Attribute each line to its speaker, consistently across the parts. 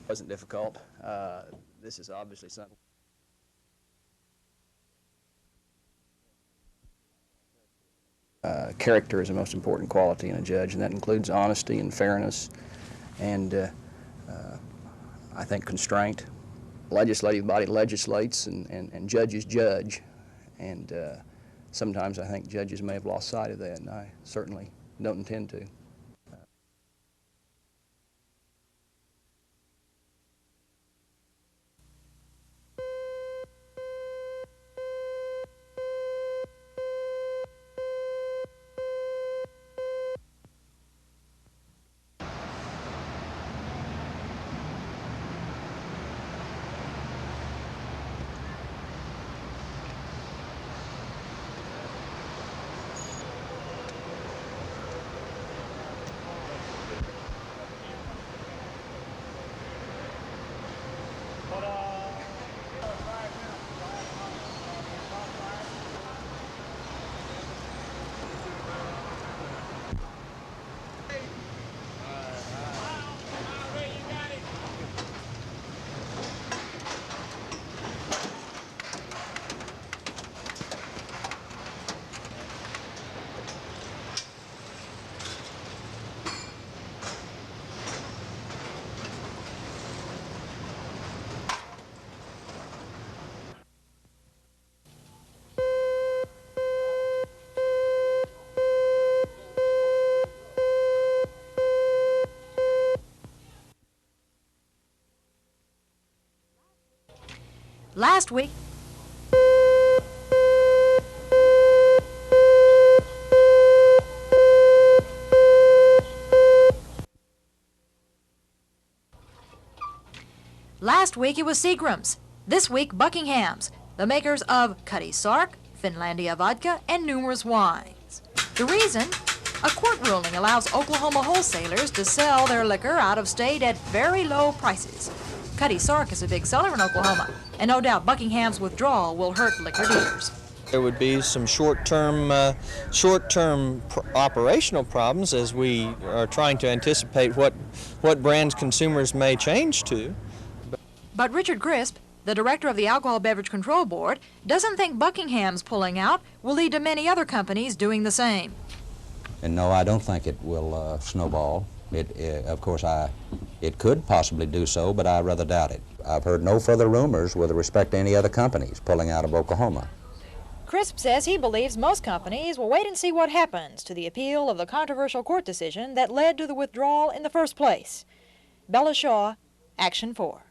Speaker 1: Wasn't difficult. This is obviously something. Character is the most important quality in a judge, and that includes honesty and fairness, and I think constraint. Legislative body legislates, and judges judge, and sometimes I think judges may have lost sight of that, and I certainly don't intend to.
Speaker 2: Last week, it was Seagram's. This week, Buckingham's, the makers of Cutty Sark, Finlandia vodka, and numerous wines. The reason? A court ruling allows Oklahoma wholesalers to sell their liquor out of state at very low prices. Cutty Sark is a big seller in Oklahoma, and no doubt Buckingham's withdrawal will hurt liquor dealers.
Speaker 3: There would be some short-term operational problems as we are trying to anticipate what brands consumers may change to.
Speaker 2: But Richard Crisp, the director of the Alcohol Beverage Control Board, doesn't think Buckingham's pulling out will lead to many other companies doing the same.
Speaker 4: And no, I don't think it will snowball. Of course, it could possibly do so, but I rather doubt it. I've heard no further rumors with respect to any other companies pulling out of Oklahoma.
Speaker 2: Crisp says he believes most companies will wait and see what happens to the appeal of the controversial court decision that led to the withdrawal in the first place. Bella Shaw, Action 4.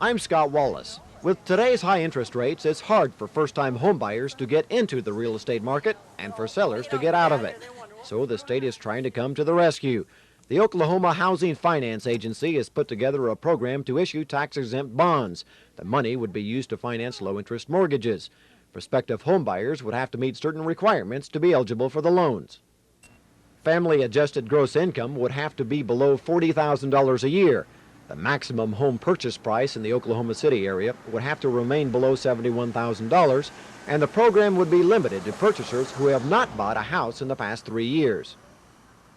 Speaker 5: I'm Scott Wallace. With today's high interest rates, it's hard for first-time homebuyers to get into the real estate market and for sellers to get out of it. So the state is trying to come to the rescue. The Oklahoma Housing Finance Agency has put together a program to issue tax-exempt bonds. The money would be used to finance low-interest mortgages. Prospective homebuyers would have to meet certain requirements to be eligible for the loans. Family-adjusted gross income would have to be below $40,000 a year. The maximum home purchase price in the Oklahoma City area would have to remain below $71,000, and the program would be limited to purchasers who have not bought a house in the past 3 years.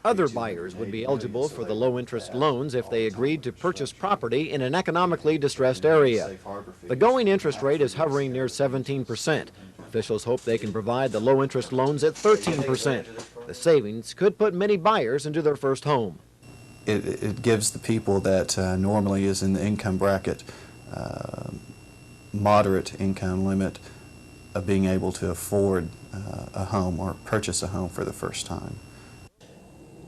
Speaker 5: Other buyers would be eligible for the low-interest loans if they agreed to purchase property in an economically distressed area. The going interest rate is hovering near 17%. Officials hope they can provide the low-interest loans at 13%. The savings could put many buyers into their first home.
Speaker 6: It gives the people that normally is in the income bracket, moderate income limit, of being able to afford a home or purchase a home for the first time.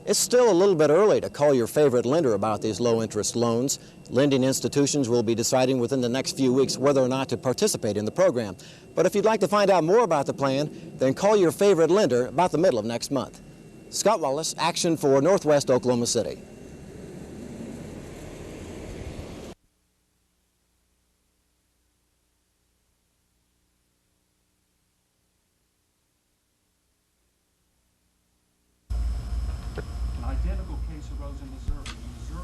Speaker 7: It's still a little bit early to call your favorite lender about these low-interest loans. Lending institutions will be deciding within the next few weeks whether or not to participate in the program. But if you'd like to find out more about the plan, then call your favorite lender about the middle of next month. Scott Wallace, Action for Northwest Oklahoma City.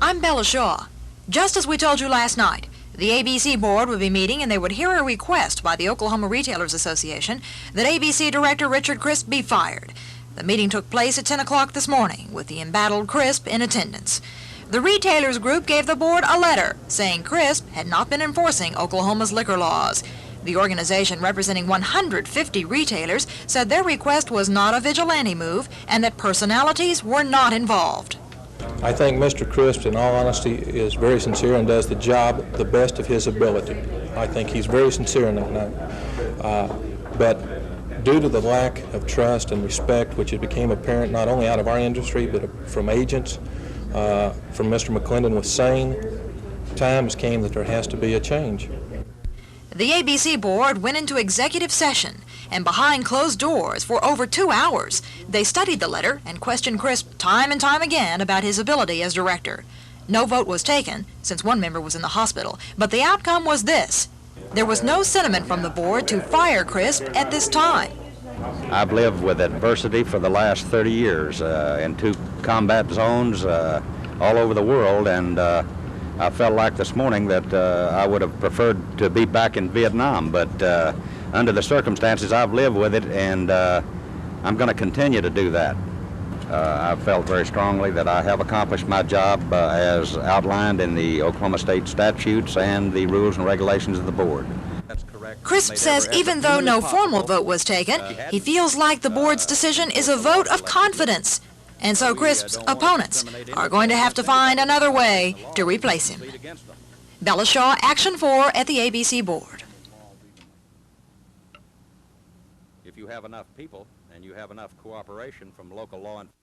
Speaker 2: I'm Bella Shaw. Just as we told you last night, the ABC board would be meeting and they would hear a request by the Oklahoma Retailers Association that ABC Director Richard Crisp be fired. The meeting took place at 10 o'clock this morning with the embattled Crisp in attendance. The retailers group gave the board a letter saying Crisp had not been enforcing Oklahoma's liquor laws. The organization, representing 150 retailers, said their request was not a vigilante move and that personalities were not involved.
Speaker 8: I think Mr. Crisp, in all honesty, is very sincere and does the job the best of his ability. I think he's very sincere in that. But due to the lack of trust and respect, which it became apparent not only out of our industry, but from agents, from Mr. McClendon was saying, times came that there has to be a change.
Speaker 2: The ABC board went into executive session, and behind closed doors for over 2 hours, they studied the letter and questioned Crisp time and time again about his ability as director. No vote was taken, since one member was in the hospital, but the outcome was this. There was no sentiment from the board to fire Crisp at this time.
Speaker 4: I've lived with adversity for the last 30 years in 2 combat zones all over the world, and I felt like this morning that I would have preferred to be back in Vietnam, but under the circumstances I've lived with it, and I'm going to continue to do that. I felt very strongly that I have accomplished my job as outlined in the Oklahoma State statutes and the rules and regulations of the board. That's correct.
Speaker 2: Crisp says even though no formal vote was taken, he feels like the board's decision is a vote of confidence. And so Crisp's opponents are going to have to find another way to replace him. Bella Shaw, Action 4 at the ABC board.
Speaker 4: If you have enough people and you have enough cooperation from local law enforcement,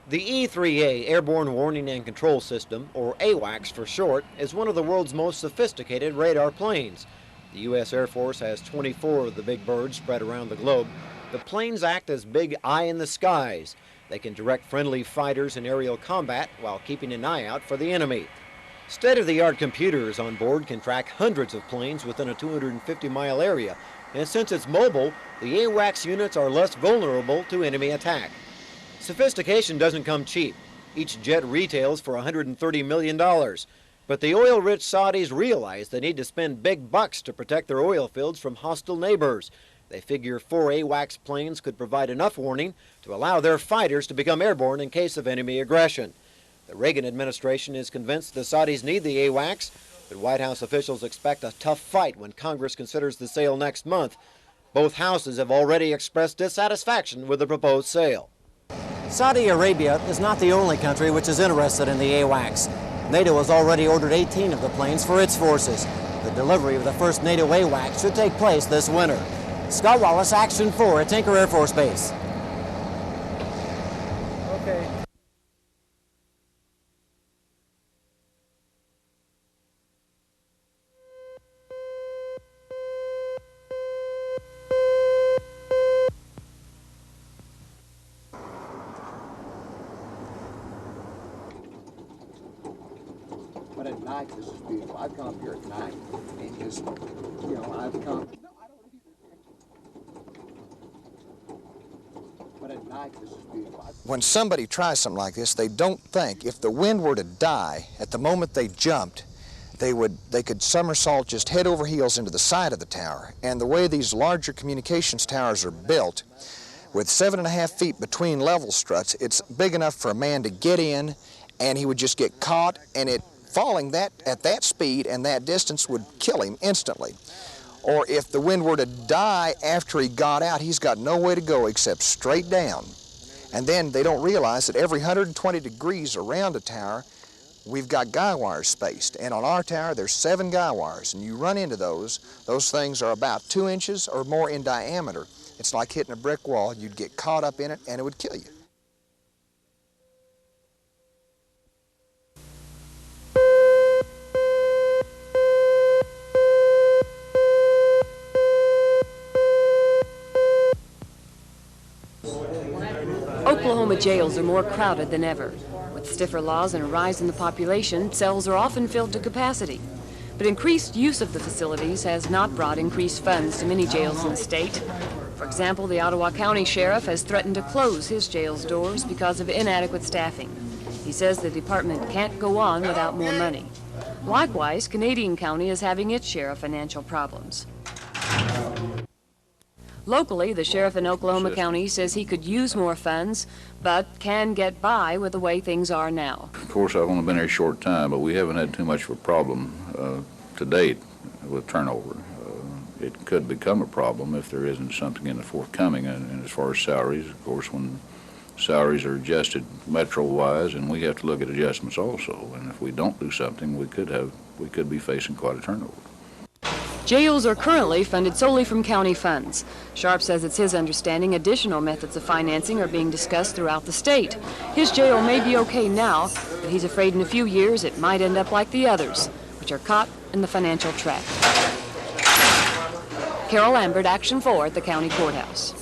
Speaker 5: The E-3A Airborne Warning and Control System, or AWACS for short, is one of the world's most sophisticated radar planes. The U.S. Air Force has 24 of the big birds spread around the globe. The planes act as big eye in the skies. They can direct friendly fighters in aerial combat while keeping an eye out for the enemy. State-of-the-art computers on board can track hundreds of planes within a 250-mile area, and since it's mobile, the AWACS units are less vulnerable to enemy attack. Sophistication doesn't come cheap. Each jet retails for $130 million. But the oil-rich Saudis realize they need to spend big bucks to protect their oil fields from hostile neighbors. They figure 4 AWACS planes could provide enough warning to allow their fighters to become airborne in case of enemy aggression. The Reagan administration is convinced the Saudis need the AWACS. But White House officials expect a tough fight when Congress considers the sale next month. Both houses have already expressed dissatisfaction with the proposed sale.
Speaker 7: Saudi Arabia is not the only country which is interested in the AWACS. NATO has already ordered 18 of the planes for its forces. The delivery of the first NATO AWACS should take place this winter. Scott Wallace, Action 4 at Tinker Air Force Base.
Speaker 5: Okay.
Speaker 9: But at night, this is beautiful. I've come up here at night and just, you know, I've come. But at night, this is beautiful.
Speaker 10: When somebody tries something like this, they don't think if the wind were to die at the moment they jumped, they could somersault just head over heels into the side of the tower. And the way these larger communications towers are built, with 7.5 feet between level struts, it's big enough for a man to get in, and he would just get caught, and it falling at that speed and that distance would kill him instantly. Or if the wind were to die after he got out, he's got no way to go except straight down. And then they don't realize that every 120 degrees around a tower, we've got guy wires spaced. And on our tower, there's 7 guy wires, and you run into those things are about 2 inches or more in diameter. It's like hitting a brick wall. You'd get caught up in it, and it would kill you.
Speaker 11: Oklahoma jails are more crowded than ever. With stiffer laws and a rise in the population, cells are often filled to capacity. But increased use of the facilities has not brought increased funds to many jails in the state. For example, the Ottawa County Sheriff has threatened to close his jail's doors because of inadequate staffing. He says the department can't go on without more money. Likewise, Canadian County is having its share of financial problems. Locally, the sheriff in Oklahoma County says he could use more funds, but can get by with the way things are now.
Speaker 12: Of course, I've only been here a short time, but we haven't had too much of a problem to date with turnover. It could become a problem if there isn't something in the forthcoming. And as far as salaries, of course, when salaries are adjusted metro-wise, and we have to look at adjustments also. And if we don't do something, we could be facing quite a turnover.
Speaker 11: Jails are currently funded solely from county funds. Sharp says it's his understanding additional methods of financing are being discussed throughout the state. His jail may be okay now, but he's afraid in a few years it might end up like the others, which are caught in the financial trap. Carol Lambert, Action 4 at the County Courthouse.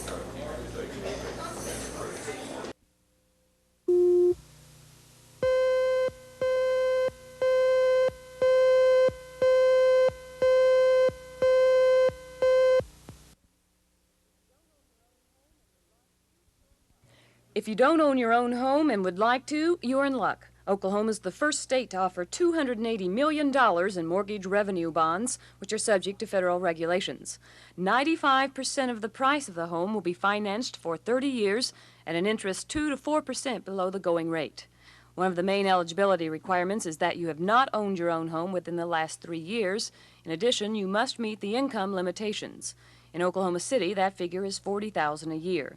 Speaker 11: If you don't own your own home and would like to, you're in luck. Oklahoma's the first state to offer $280 million in mortgage revenue bonds, which are subject to federal regulations. 95% of the price of the home will be financed for 30 years at an interest 2 to 4% below the going rate. One of the main eligibility requirements is that you have not owned your own home within the last 3 years. In addition, you must meet the income limitations. In Oklahoma City, that figure is $40,000 a year.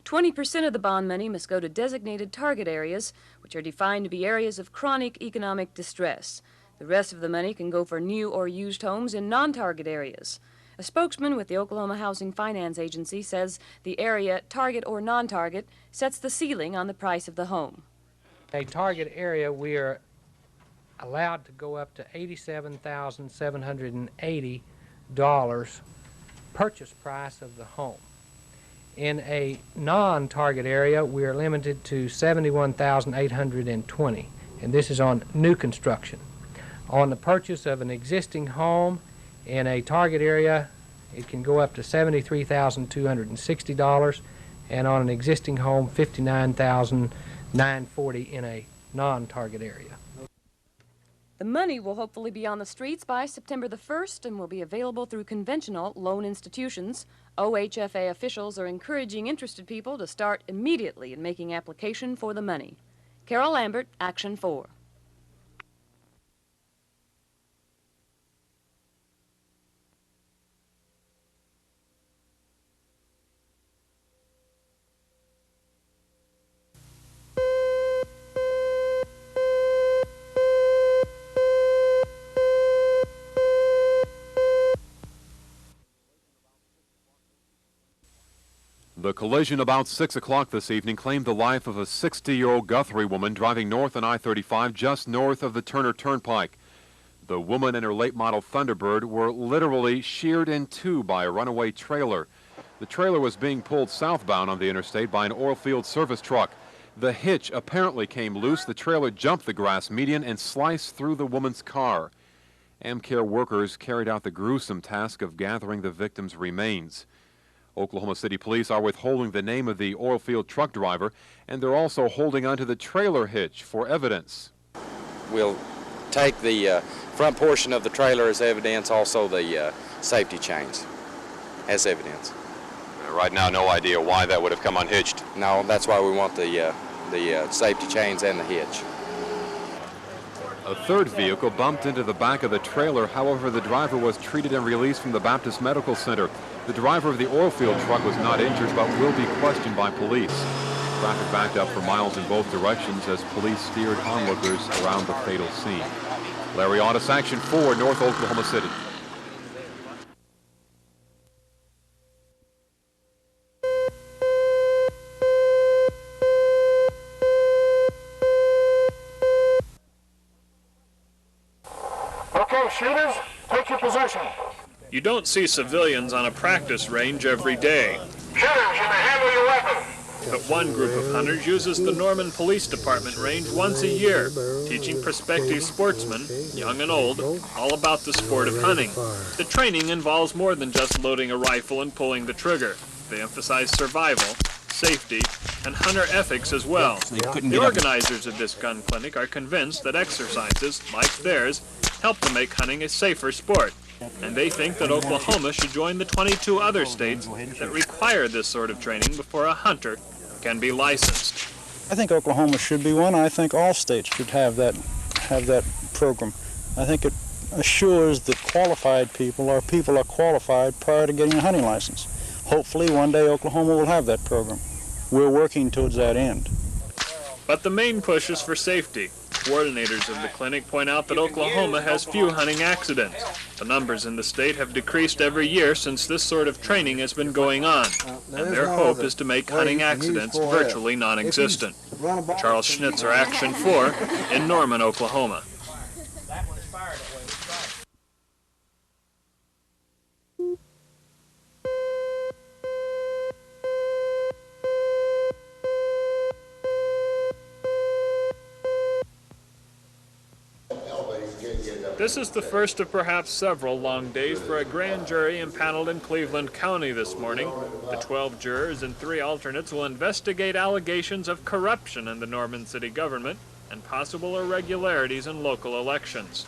Speaker 11: 20% of the bond money must go to designated target areas, which are defined to be areas of chronic economic distress. The rest of the money can go for new or used homes in non-target areas. A spokesman with the Oklahoma Housing Finance Agency says the area, target or non-target, sets the ceiling on the price of the home.
Speaker 13: A target area, we are allowed to go up to $87,780 purchase price of the home. In a non-target area, we are limited to $71,820, and this is on new construction. On the purchase of an existing home in a target area, it can go up to $73,260, and on an existing home, $59,940 in a non-target area.
Speaker 11: The money will hopefully be on the streets by September the 1st and will be available through conventional loan institutions. OHFA officials are encouraging interested people to start immediately in making application for the money. Carol Lambert, Action 4.
Speaker 14: The collision about 6 o'clock this evening claimed the life of a 60-year-old Guthrie woman driving north on I-35 just north of the Turner Turnpike. The woman and her late model Thunderbird were literally sheared in two by a runaway trailer. The trailer was being pulled southbound on the interstate by an oil field service truck. The hitch apparently came loose. The trailer jumped the grass median and sliced through the woman's car. AmCare workers carried out the gruesome task of gathering the victim's remains. Oklahoma City Police are withholding the name of the oil field truck driver, and they're also holding onto the trailer hitch for evidence.
Speaker 15: We'll take the front portion of the trailer as evidence, also the safety chains as evidence.
Speaker 14: Right now, no idea why that would have come unhitched.
Speaker 15: No, that's why we want the safety chains and the hitch.
Speaker 14: A third vehicle bumped into the back of the trailer. However, the driver was treated and released from the Baptist Medical Center. The driver of the oil field truck was not injured but will be questioned by police. Traffic backed up for miles in both directions as police steered onlookers around the fatal scene. Larry Audis, Action 4, North Oklahoma City.
Speaker 16: Okay, shooters, take your position.
Speaker 17: You don't see civilians on a practice range every day.
Speaker 16: Shooters, you may handle your weapon.
Speaker 17: But one group of hunters uses the Norman Police Department range once a year, teaching prospective sportsmen, young and old, all about the sport of hunting. The training involves more than just loading a rifle and pulling the trigger. They emphasize survival, safety, and hunter ethics as well. The organizers of this gun clinic are convinced that exercises, like theirs, help to make hunting a safer sport. And they think that Oklahoma should join the 22 other states that require this sort of training before a hunter can be licensed.
Speaker 18: I think Oklahoma should be one. I think all states should have that program. I think it assures that qualified people are qualified prior to getting a hunting license. Hopefully one day Oklahoma will have that program. We're working towards that end.
Speaker 17: But the main push is for safety. Coordinators of the clinic point out that Oklahoma has few hunting accidents. The numbers in the state have decreased every year since this sort of training has been going on, and their hope is to make hunting accidents virtually non-existent. Charles Schnitzer, Action 4, in Norman, Oklahoma. This is the first of perhaps several long days for a grand jury impaneled in Cleveland County this morning. The 12 jurors and 3 alternates will investigate allegations of corruption in the Norman city government and possible irregularities in local elections.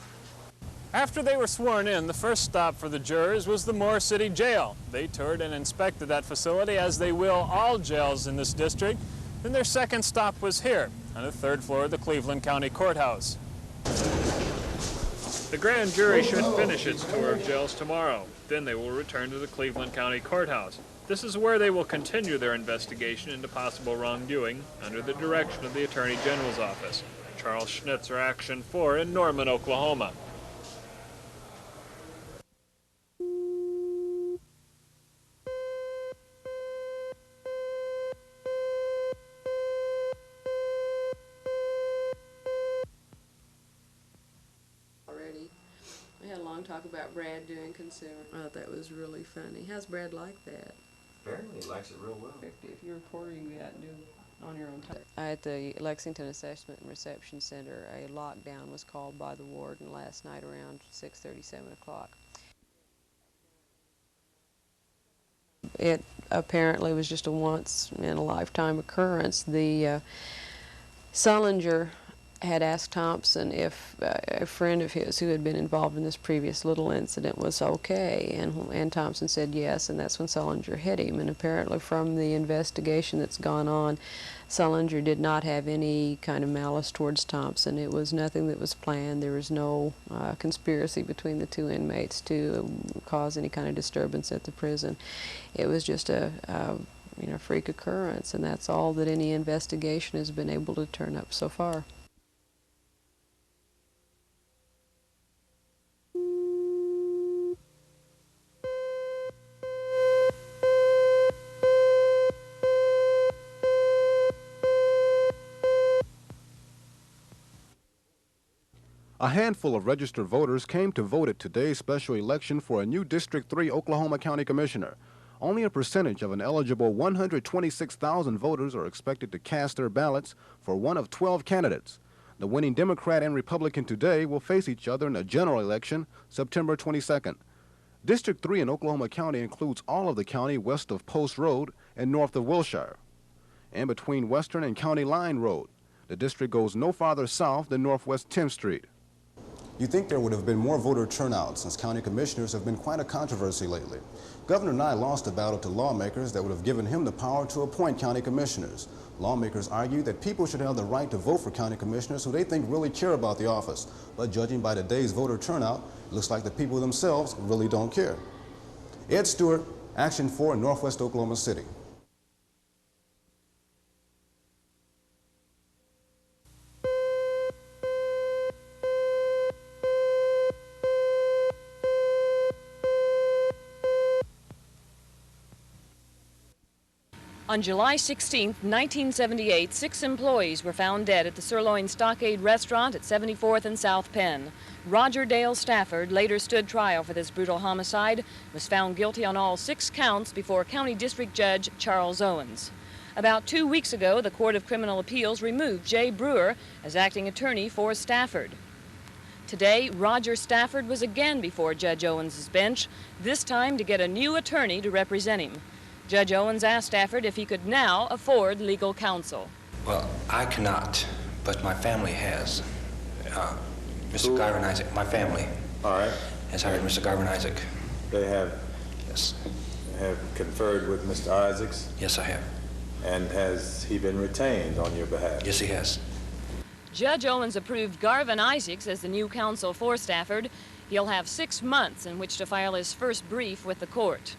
Speaker 17: After they were sworn in, the first stop for the jurors was the Moore City Jail. They toured and inspected that facility, as they will all jails in this district. Then their second stop was here, on the 3rd floor of the Cleveland County Courthouse. The grand jury should finish its tour of jails tomorrow. Then they will return to the Cleveland County Courthouse. This is where they will continue their investigation into possible wrongdoing under the direction of the Attorney General's office. Charles Schnitzer, Action 4, in Norman, Oklahoma.
Speaker 19: Talk about Brad doing consumer. I thought that was really funny. How's Brad like that?
Speaker 20: Apparently he likes it real well.
Speaker 19: If you're reporting, you got to do it on your own time. At the Lexington Assessment and Reception Center, a lockdown was called by the warden last night around 6:30, 7 o'clock. It apparently was just a once-in-a-lifetime occurrence. The Sullinger had asked Thompson if a friend of his who had been involved in this previous little incident was okay, and Thompson said yes, and that's when Sullinger hit him. And apparently from the investigation that's gone on, Sullinger did not have any kind of malice towards Thompson. It was nothing that was planned. There was no conspiracy between the two inmates to cause any kind of disturbance at the prison. It was just a freak occurrence, and that's all that any investigation has been able to turn up so far.
Speaker 21: A handful of registered voters came to vote at today's special election for a new District 3 Oklahoma County Commissioner. Only a percentage of an eligible 126,000 voters are expected to cast their ballots for one of 12 candidates. The winning Democrat and Republican today will face each other in a general election September 22nd. District 3 in Oklahoma County includes all of the county west of Post Road and north of Wilshire, and between Western and County Line Road. The district goes no farther south than Northwest 10th Street.
Speaker 22: You'd think there would have been more voter turnout since county commissioners have been quite a controversy lately. Governor Nye lost a battle to lawmakers that would have given him the power to appoint county commissioners. Lawmakers argue that people should have the right to vote for county commissioners who they think really care about the office. But judging by today's voter turnout, it looks like the people themselves really don't care. Ed Stewart, Action 4 in Northwest Oklahoma City.
Speaker 11: On July 16, 1978, 6 employees were found dead at the Sirloin Stockade restaurant at 74th and South Penn. Roger Dale Stafford later stood trial for this brutal homicide, was found guilty on all 6 counts before County District Judge Charles Owens. About 2 weeks ago, the Court of Criminal Appeals removed Jay Brewer as acting attorney for Stafford. Today, Roger Stafford was again before Judge Owens' bench, this time to get a new attorney to represent him. Judge Owens asked Stafford if he could now afford legal counsel.
Speaker 23: Well, I cannot, but my family has. Mr. Garvin Isaac, my family has hired Mr. Garvin Isaac.
Speaker 24: They have?
Speaker 23: Yes.
Speaker 24: Have conferred with Mr. Isaacs?
Speaker 23: Yes, I have.
Speaker 24: And has he been retained on your behalf?
Speaker 23: Yes, he has.
Speaker 11: Judge Owens approved Garvin Isaacs as the new counsel for Stafford. He'll have 6 months in which to file his first brief with the court.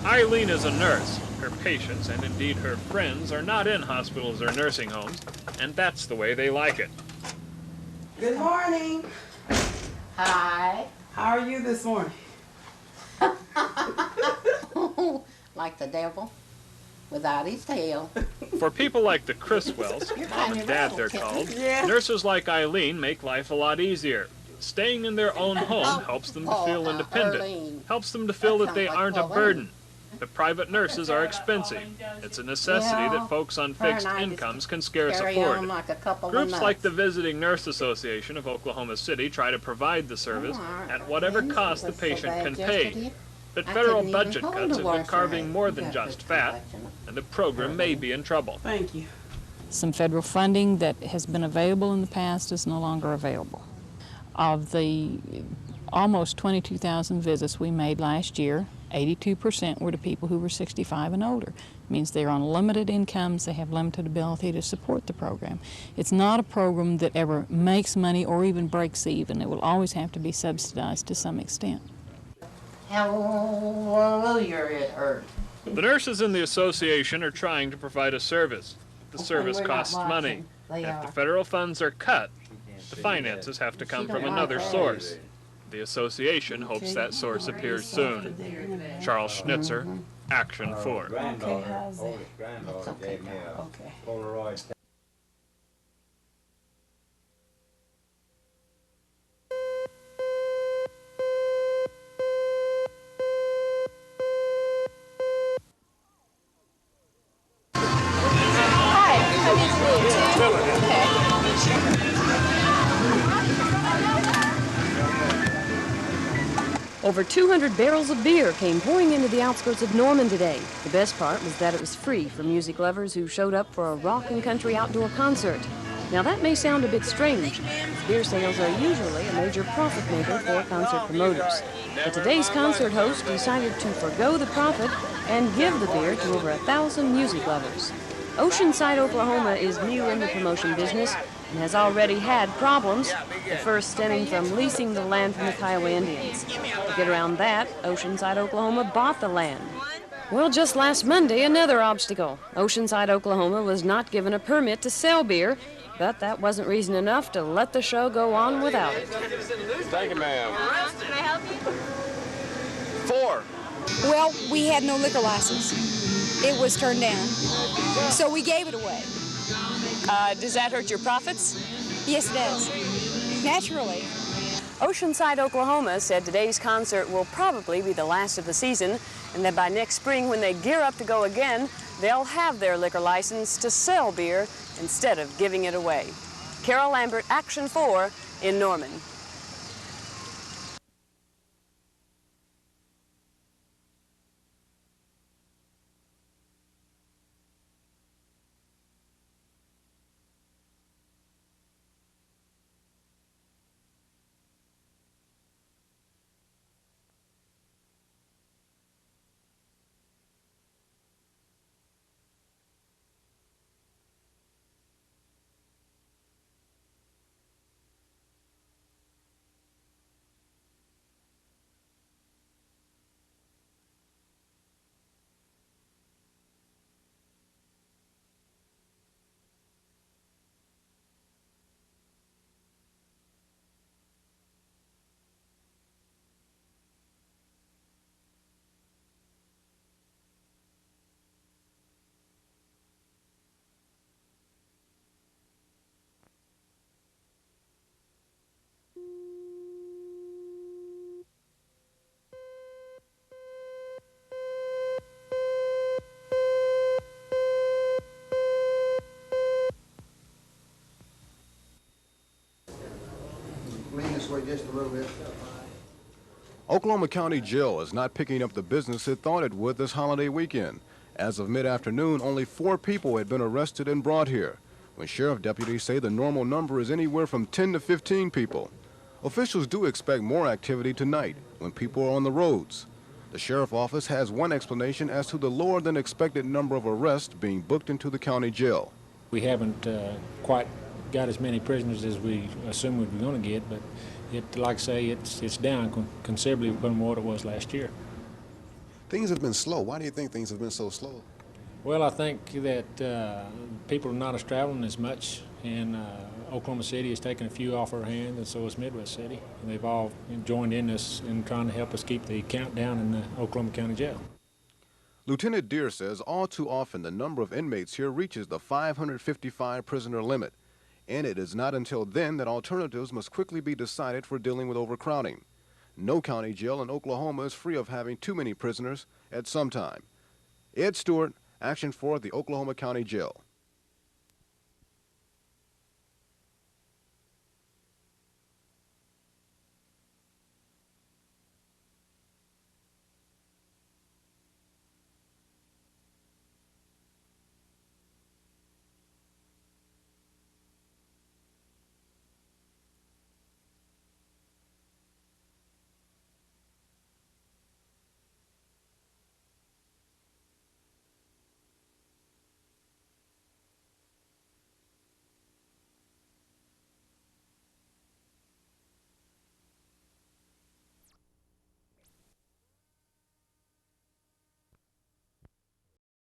Speaker 17: Eileen is a nurse. Her patients, and indeed her friends, are not in hospitals or nursing homes, and that's the way they like it.
Speaker 25: Good morning.
Speaker 26: Hi.
Speaker 25: How are you this morning?
Speaker 26: Like the devil without his tail.
Speaker 17: For people like the Criswells, mom and dad they're called, nurses like Eileen make life a lot easier. Staying in their own home helps them to feel independent, helps them to feel that they aren't a burden. But private nurses are expensive. It's a necessity that folks on fixed incomes can scarce afford. Groups like the Visiting Nurse Association of Oklahoma City try to provide the service at whatever cost the patient can pay. But federal budget cuts have been carving more than just fat, and the program may be in trouble.
Speaker 25: Thank you.
Speaker 27: Some federal funding that has been available in the past is no longer available. Of the almost 22,000 visits we made last year, 82% were to people who were 65 and older. It means they're on limited incomes, they have limited ability to support the program. It's not a program that ever makes money or even breaks even. It will always have to be subsidized to some extent.
Speaker 26: Hallelujah, it hurt.
Speaker 17: The nurses in the association are trying to provide a service. The service costs money. If the federal funds are cut, the finances have to come from another source. The association hopes that source appears soon. Charles Schnitzer, Action 4.
Speaker 25: Okay, how's it? Okay. Polaroid.
Speaker 26: Hi, how do you do? Okay.
Speaker 11: Over 200 barrels of beer came pouring into the outskirts of Norman today. The best part was that it was free for music lovers who showed up for a rock and country outdoor concert. Now that may sound a bit strange, as beer sales are usually a major profit maker for concert promoters. But today's concert host decided to forgo the profit and give the beer to over 1,000 music lovers. Oceanside, Oklahoma is new in the promotion business and has already had problems, the first stemming from leasing the land from the Kiowa Indians. To get around that, Oceanside, Oklahoma bought the land. Well, just last Monday, another obstacle. Oceanside, Oklahoma was not given a permit to sell beer, but that wasn't reason enough to let the show go on without it.
Speaker 1: Thank you, ma'am.
Speaker 2: Can I help you?
Speaker 1: 4.
Speaker 2: Well, we had no liquor license. It was turned down. So we gave it away.
Speaker 11: Does that hurt your profits?
Speaker 2: Yes, it does. Naturally.
Speaker 11: Oceanside, Oklahoma said today's concert will probably be the last of the season, and that by next spring, when they gear up to go again, they'll have their liquor license to sell beer instead of giving it away. Carol Lambert, Action 4 in Norman.
Speaker 9: Lean this way just a little bit.
Speaker 21: Oklahoma County Jail is not picking up the business it thought it would this holiday weekend. As of mid-afternoon, only 4 people had been arrested and brought here, when sheriff deputies say the normal number is anywhere from 10 to 15 people. Officials do expect more activity tonight when people are on the roads. The sheriff's office has one explanation as to the lower than expected number of arrests being booked into the county jail.
Speaker 3: We haven't quite got as many prisoners as we assumed we were going to get, but like I say, it's down considerably from what it was last year.
Speaker 22: Things have been slow. Why do you think things have been so slow?
Speaker 3: Well, I think that people are not as traveling as much, and Oklahoma City has taken a few off our hands, and so has Midwest City. And they've all joined in us in trying to help us keep the count down in the Oklahoma County Jail.
Speaker 21: Lieutenant Deere says all too often the number of inmates here reaches the 555 prisoner limit, and it is not until then that alternatives must quickly be decided for dealing with overcrowding. No county jail in Oklahoma is free of having too many prisoners at some time. Ed Stewart, Action 4 at the Oklahoma County Jail.